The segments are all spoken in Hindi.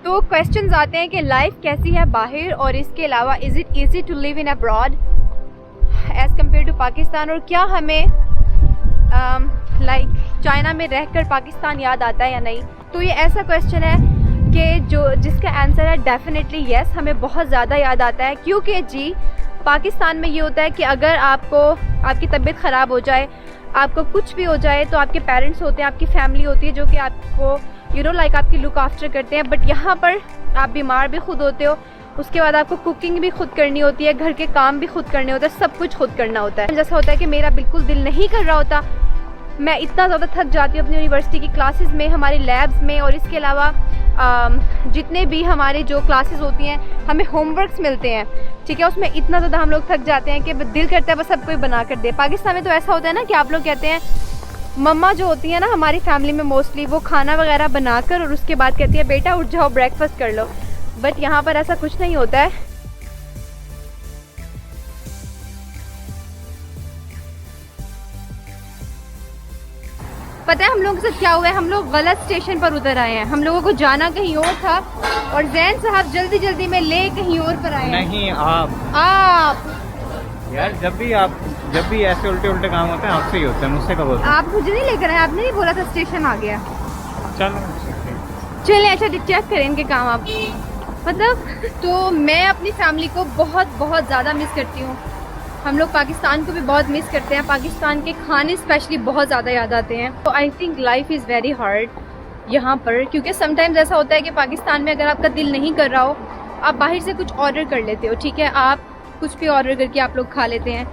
तो क्वेश्चंस आते हैं कि लाइफ कैसी है बाहर, और इसके अलावा is it easy to live in abroad as compare to Pakistan, और क्या हमें लाइक चाइना में रहकर पाकिस्तान याद आता है या नहीं। तो ये ऐसा क्वेश्चन है कि जिसका आंसर है डेफिनेटली येस, हमें बहुत ज़्यादा याद आता है। क्योंकि जी पाकिस्तान में ये होता है कि अगर आपकी तबीयत ख़राब हो जाए, आपको कुछ भी हो जाए, तो आपके पेरेंट्स होते हैं, आपकी फैमिली होती है जो कि आपको लाइक आपकी लुक आफ्टर करते हैं। बट यहाँ पर आप बीमार भी खुद होते हो, उसके बाद आपको कुकिंग भी खुद करनी होती है, घर के काम भी खुद करने होते हैं, सब कुछ खुद करना होता है। जैसा होता है कि मेरा बिल्कुल दिल नहीं कर रहा होता, मैं इतना ज़्यादा थक जाती हूँ अपनी यूनिवर्सिटी की क्लासेस में, हमारी लैब्स में, और इसके अलावा जितने भी हमारे जो क्लासेस होती हैं, हमें होमवर्क्स मिलते हैं, ठीक है, उसमें इतना ज़्यादा हम लोग थक जाते हैं कि दिल करता है बस सब कोई बना कर दे। पाकिस्तान में तो ऐसा होता है ना कि आप लोग कहते हैं, मम्मा जो होती है ना हमारी फैमिली में मोस्टली, वो खाना वगैरह बनाकर और उसके बाद कहती है बेटा उठ जाओ ब्रेकफास्ट कर लो। बट यहाँ पर ऐसा कुछ नहीं होता है। पता है हम लोगों के साथ क्या हुआ है, हम लोग गलत स्टेशन पर उतर आए हैं। हम लोगों को जाना कहीं और था और जैन साहब जल्दी जल्दी में ले कहीं और पर आए हैं। नहीं आप यार, जब भी ऐसे उल्टे उल्टे काम होते हैं आपसे ही होते हैं, मुझसे कब होते हैं? आप मुझे नहीं लेकर आए, आपने नहीं बोला था स्टेशन आ गया। चलो चलें, अच्छा चेक करें इनके काम आप, मतलब। तो मैं अपनी फैमिली को बहुत बहुत ज़्यादा मिस करती हूँ। हम लोग पाकिस्तान को भी बहुत मिस करते हैं, पाकिस्तान के खाने स्पेशली बहुत ज़्यादा याद आते हैं। तो I think life is very hard यहाँ पर, क्योंकि समटाइम्स ऐसा होता है कि पाकिस्तान में अगर आपका दिल नहीं कर रहा हो, आप बाहर से कुछ ऑर्डर कर लेते हो, ठीक है, आप कुछ भी ऑर्डर करके आप लोग खा लेते हैं,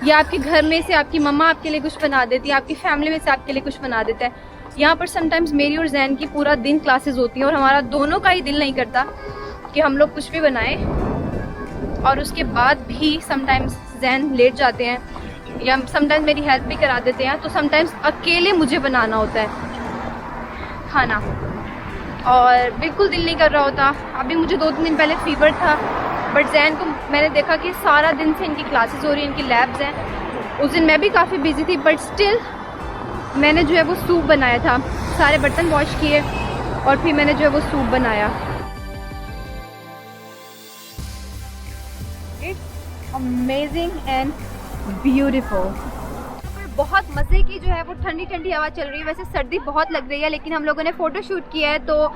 या आपके घर में से आपकी मम्मा आपके लिए कुछ बना देती है, आपकी फैमिली में से आपके लिए कुछ बना देता है। यहाँ पर समटाइम्स मेरी और जैन की पूरा दिन क्लासेस होती हैं और हमारा दोनों का ही दिल नहीं करता कि हम लोग कुछ भी बनाएं, और उसके बाद भी समटाइम्स जैन लेट जाते हैं या समटाइम्स मेरी हेल्प भी करा देते हैं, तो समटाइम्स अकेले मुझे बनाना होता है खाना, और बिल्कुल दिल नहीं कर रहा होता। अभी मुझे 2-3 दिन पहले फीवर था, बट जैन को मैंने देखा कि सारा दिन से इनकी क्लासेस हो रही हैं, इनकी लैब्स हैं। उस दिन मैं भी काफ़ी बिजी थी, बट स्टिल मैंने जो है वो सूप बनाया था, सारे बर्तन वॉश किए और फिर मैंने जो है वो सूप बनाया। It's amazing and beautiful. बहुत मज़े की जो है वो ठंडी ठंडी हवा चल रही है। वैसे सर्दी बहुत लग रही है, लेकिन हम लोगों ने फ़ोटो शूट किया है, तो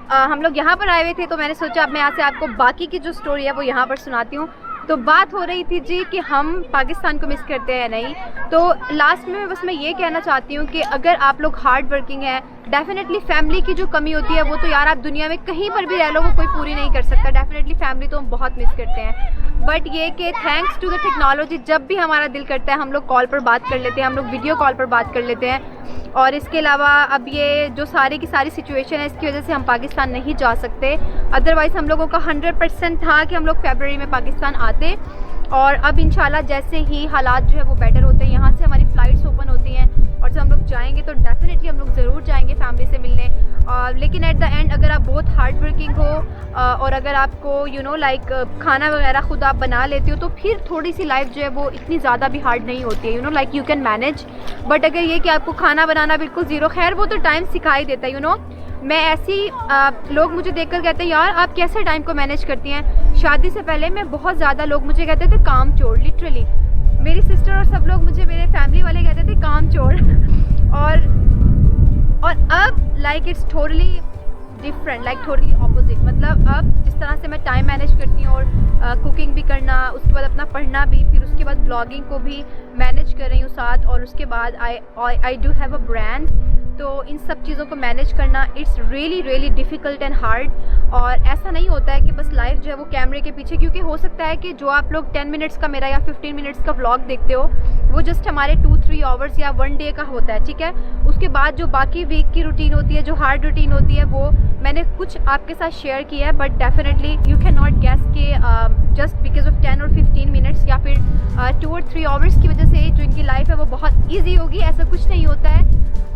हम लोग यहाँ पर आए हुए थे, तो मैंने सोचा अब मैं यहाँ से आपको बाकी की जो स्टोरी है वो यहाँ पर सुनाती हूँ। तो बात हो रही थी जी कि हम पाकिस्तान को मिस करते हैं या नहीं। तो लास्ट में बस मैं ये कहना चाहती हूँ कि अगर आप लोग हार्ड वर्किंग हैं, डेफिनेटली फैमिली की जो कमी होती है वो तो यार आप दुनिया में कहीं पर भी रह लो वो कोई पूरी नहीं कर सकता। डेफिनेटली फैमिली तो हम बहुत मिस करते हैं, बट ये कि थैंक्स टू द टेक्नोलॉजी जब भी हमारा दिल करता है हम लोग कॉल पर बात कर लेते हैं, हम लोग वीडियो कॉल पर बात कर लेते हैं। और इसके अलावा अब ये जो सारी की सारी सिचुएशन है, इसकी वजह से हम पाकिस्तान नहीं जा सकते। अदरवाइज़ हम लोगों का 100% था कि हम लोग फरवरी में पाकिस्तान आते, और अब इंशाल्लाह जैसे ही हालात जो है वो बेटर होते हैं, यहाँ से हमारी फ़्लाइट्स ओपन होती हैं और जब हम लोग जाएंगे तो डेफिनेटली हम लोग ज़रूर जाएंगे फैमिली से मिलने। लेकिन एट द एंड अगर आप बहुत हार्ड वर्किंग हो और अगर आपको लाइक खाना वगैरह ख़ुद आप बना लेते हो, तो फिर थोड़ी सी लाइफ जो है वो इतनी ज़्यादा भी हार्ड नहीं होती है, like you can manage. But अगर ये कि आपको खाना बनाना बिल्कुल ज़ीरो, खैर वो तो टाइम सिखाई देता है। मैं ऐसी लोग मुझे देखकर कहते हैं यार आप कैसे टाइम को मैनेज करती हैं। शादी से पहले मैं बहुत ज़्यादा लोग मुझे कहते थे काम चोर, लिटरली मेरी सिस्टर और सब लोग मुझे, मेरे फैमिली वाले कहते थे काम चोर और अब like it's totally different, like totally opposite. मतलब अब जिस तरह से मैं टाइम मैनेज करती हूँ और कुकिंग भी करना, उसके बाद अपना पढ़ना भी, फिर उसके बाद ब्लॉगिंग को भी मैनेज कर रही हूँ साथ, और उसके बाद I do have a brand. तो इन सब चीज़ों को मैनेज करना it's really really difficult and hard. और ऐसा नहीं होता है कि बस लाइफ जो है वो कैमरे के पीछे, क्योंकि हो सकता है कि जो आप लोग 10 मिनट्स का मेरा या 15 मिनट्स का व्लॉग देखते हो वो जस्ट हमारे 2-3 आवर्स या 1 डे का होता है, ठीक है। उसके बाद जो बाकी वीक की रूटीन होती है, जो हार्ड रूटीन होती है, वो मैंने कुछ आपके साथ शेयर किया है। But definitely you can not gas के जस्ट बिकॉज ऑफ 10 और 15 मिनट्स या फिर 2 और 3 आवर्स की वजह से जो इनकी लाइफ है वो बहुत ईजी होगी, ऐसा कुछ नहीं होता है।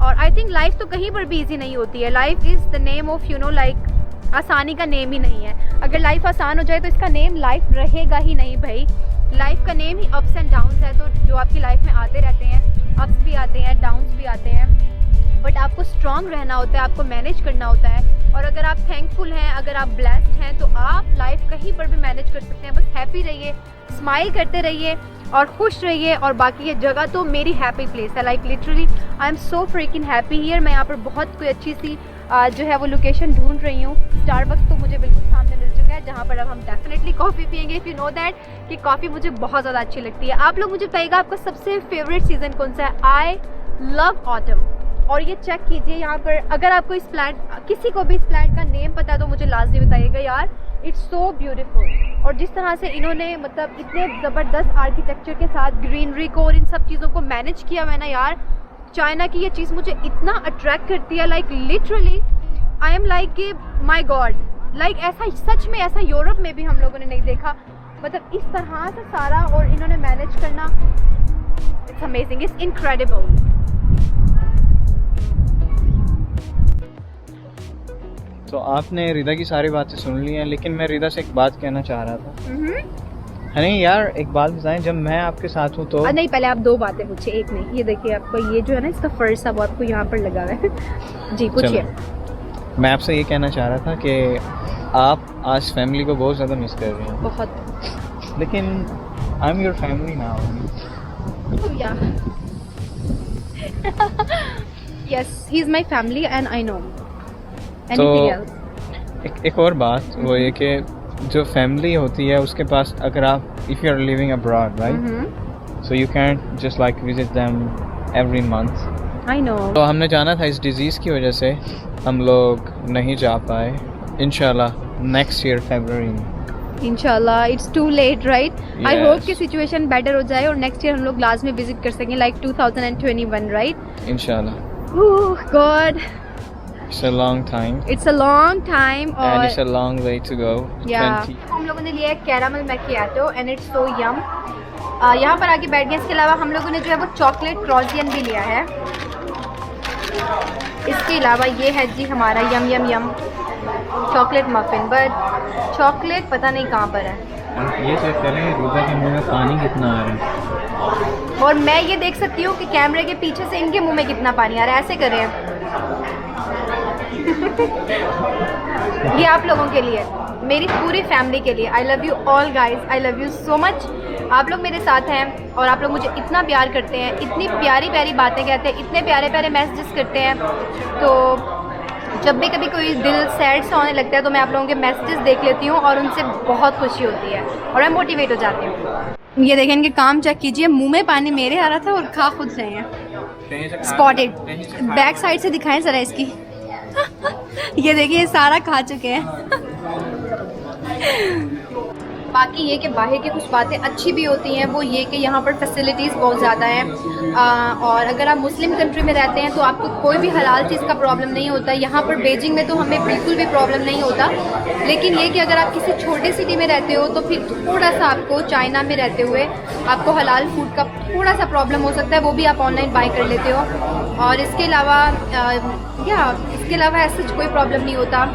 और आई थिंक लाइफ तो कहीं पर भी ईजी नहीं होती है। Life is the name of like आसानी का नेम ही नहीं है। अगर लाइफ आसान हो जाए तो इसका नेम लाइफ रहेगा ही नहीं भाई। लाइफ का name he ups and downs है। तो जो आपकी लाइफ में आते रहते हैं, अप्स भी आते हैं, डाउन्स भी आते हैं, बट आपको स्ट्रांग रहना होता है, आपको मैनेज करना होता है। और अगर आप थैंकफुल हैं, अगर आप ब्लेस्ड हैं, तो आप लाइफ कहीं पर भी मैनेज कर सकते हैं। बस हैप्पी रहिए, स्माइल करते रहिए और खुश रहिए। और बाकी ये जगह तो मेरी हैप्पी प्लेस है, like literally I am so freaking happy here. मैं यहाँ पर बहुत कोई अच्छी सी जो है वो लोकेशन ढूंढ रही हूँ। स्टारबक्स तो मुझे बिल्कुल सामने मिल चुका है, जहाँ पर अब हम डेफिनेटली कॉफ़ी पियेंगे। इफ़ यू नो दैट कि कॉफ़ी मुझे बहुत ज़्यादा अच्छी लगती है। आप लोग मुझे बताइएगा आपका सबसे फेवरेट सीज़न कौन सा है। I love autumn. और ये चेक कीजिए यहाँ पर, अगर आपको इस प्लांट, किसी को भी इस प्लांट का नेम पता है तो मुझे लाजमी बताइएगा यार। It's so beautiful. और जिस तरह से इन्होंने मतलब इतने ज़बरदस्त आर्किटेक्चर के साथ ग्रीनरी को और इन सब चीज़ों को मैनेज किया हुआ है ना यार, चाइना की ये चीज़ मुझे इतना अट्रैक्ट करती है। Like literally I am like my God, like ऐसा सच में ऐसा यूरोप में भी हम लोगों ने नहीं देखा। मतलब इस तरह से सारा और इन्होंने मैनेज करना, इट्स अमेजिंग, इट्स इनक्रेडिबल। तो आपने रिदा की सारी बातें सुन ली हैं, लेकिन मैं रिदा से एक बात कहना चाह रहा था। नहीं यार, एक बात बताएं, जब मैं आपके साथ हूँ तो नहीं, पहले आप दो बातें पूछिए, एक नहीं। ये देखिए आपको ये जो है ना इसका फर्श अब आपको यहाँ पर लगा हुआ है। जी पूछिए। मैं आपसे ये कहना चाह रहा था कि आप आज फैमिली को बहुत ज़्यादा मिस कर रहे हैं। बहुत। लेकिन I am your family now. Yes, he is my family and I know. तो एक और बात वो ये कि जो फैमिली होती है उसके पास, अगर आप if you are living abroad right, so you can't just like visit them every month. I know. तो हमने जाना था, इस डिजीज़ की वजह से हम लोग नहीं जा पाए। इंशाल्लाह नेक्स्ट ईयर फरवरी में। इंशाल्लाह, it's too late right. I hope कि सिचुएशन बेटर हो जाए और नेक्स्ट ईयर हम लोग लास्ट में विजिट कर सकें, लाइक 2021 राइट। इंशाल्लाह। ओह God, It's a long time. It's a long time And it's a long way to go. Yeah. हम लोगों ने लिया है कैरामल मैकियाटो एंड इट्स सो यम। यहाँ पर आके बैठ गए। इसके अलावा हम लोगों ने जो है वो चॉकलेट क्रॉसियन भी लिया है। इसके अलावा ये है जी हमारा यम यम यम चॉकलेट मफिन, बट चॉकलेट पता नहीं कहाँ पर है। ये चेक करें रिदा के मुंह में पानी कितना आ रहा है। और मैं ये देख सकती हूँ कि कैमरे के पीछे से इनके मुंह में कितना पानी आ रहा है। ऐसे करें। ये आप लोगों के लिए, मेरी पूरी फैमिली के लिए। I love you all guys, I love you so much. आप लोग मेरे साथ हैं और आप लोग मुझे इतना प्यार करते हैं, इतनी प्यारी प्यारी बातें कहते हैं, इतने प्यारे प्यारे मैसेजेस करते हैं। तो जब भी कभी कोई दिल सैड सा होने लगता है तो मैं आप लोगों के मैसेजेस देख लेती हूँ और उनसे बहुत खुशी होती है और मैं मोटिवेट हो जाती हूँ। ये देखें इनके काम चेक कीजिए, मुँह में पानी मेरे आ रहा था और खा खुद रहे हैं। स्पॉटेड। बैक साइड से दिखाएं ज़रा इसकी। ये देखिए सारा खा चुके हैं। बाकी ये कि बाहर की कुछ बातें अच्छी भी होती हैं, वो ये कि यहाँ पर फैसिलिटीज़ बहुत ज़्यादा हैं। और अगर आप मुस्लिम कंट्री में रहते हैं तो आपको कोई भी हलाल चीज़ का प्रॉब्लम नहीं होता। यहाँ पर बीजिंग में तो हमें बिल्कुल भी प्रॉब्लम नहीं होता। लेकिन ये कि अगर आप किसी छोटे सिटी में रहते हो तो फिर थोड़ा सा आपको चाइना में रहते हुए आपको हलाल फूड का थोड़ा सा प्रॉब्लम हो सकता है, वो भी आप ऑनलाइन बाई कर लेते हो। और इसके अलावा ऐसा कोई प्रॉब्लम नहीं होता।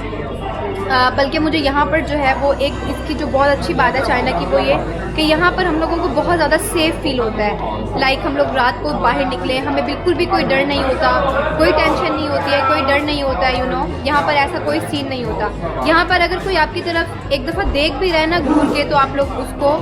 बल्कि मुझे यहाँ पर जो है वो एक इसकी जो बहुत अच्छी बात है चाइना की, वो ये कि यहाँ पर हम लोगों को बहुत ज़्यादा सेफ़ फील होता है। लाइक हम लोग रात को बाहर निकले, हमें बिल्कुल भी कोई डर नहीं होता, कोई टेंशन नहीं होती है, कोई डर नहीं होता है। यू नो, यहाँ पर ऐसा कोई सीन नहीं होता। यहाँ पर अगर कोई आपकी तरफ एक दफ़ा देख भी रहे ना घूर के, तो आप लोग उसको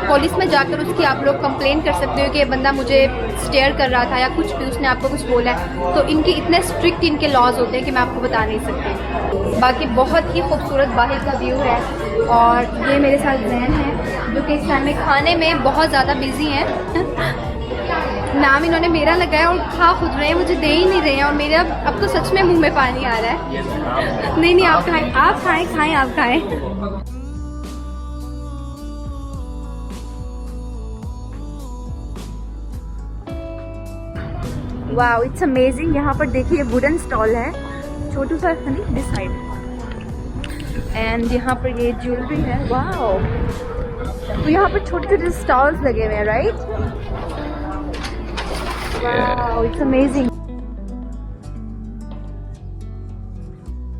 पुलिस में जाकर उसकी आप लोग कंप्लेन कर सकते हो कि ये बंदा मुझे स्टेयर कर रहा था या कुछ भी, उसने आपको कुछ बोला है। तो इनके इतने स्ट्रिक्ट इनके लॉज होते हैं कि मैं आपको बता नहीं सकती। बाकी बहुत ही खूबसूरत बाहर का व्यू है। और ये मेरे साथ जैन है जो कि इस टाइम में खाने में बहुत ज़्यादा बिजी हैं। नाम इन्होंने मेरा लगाया और खा खुद रहे हैं, मुझे दे ही नहीं रहे हैं। और मेरे अब तो सच में मुंह में पानी आ रहा है। नहीं आप खाएं, आप खाएं, आप खाएं। Wow, it's amazing. यहाँ पर देखिए वुडन स्टॉल है, छोटू सा दिस साइड, एंड यहाँ पर ये ज्वेलरी है। वाओ, तो यहाँ पर छोटे छोटे स्टॉल्स लगे हुए हैं, राइट? Wow, it's amazing.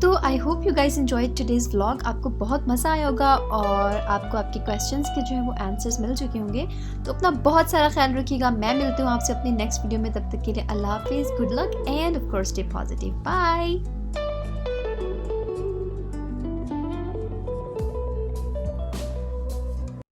तो I hope you guys enjoyed today's vlog. आपको बहुत मज़ा आया होगा और आपको आपके क्वेश्चंस के जो है वो आंसर्स मिल चुके होंगे। तो अपना बहुत सारा ख्याल रखिएगा। मैं मिलती हूँ आपसे अपनी नेक्स्ट वीडियो में। तब तक के लिए अल्लाह हाफिज़, good luck and of course stay positive. Bye.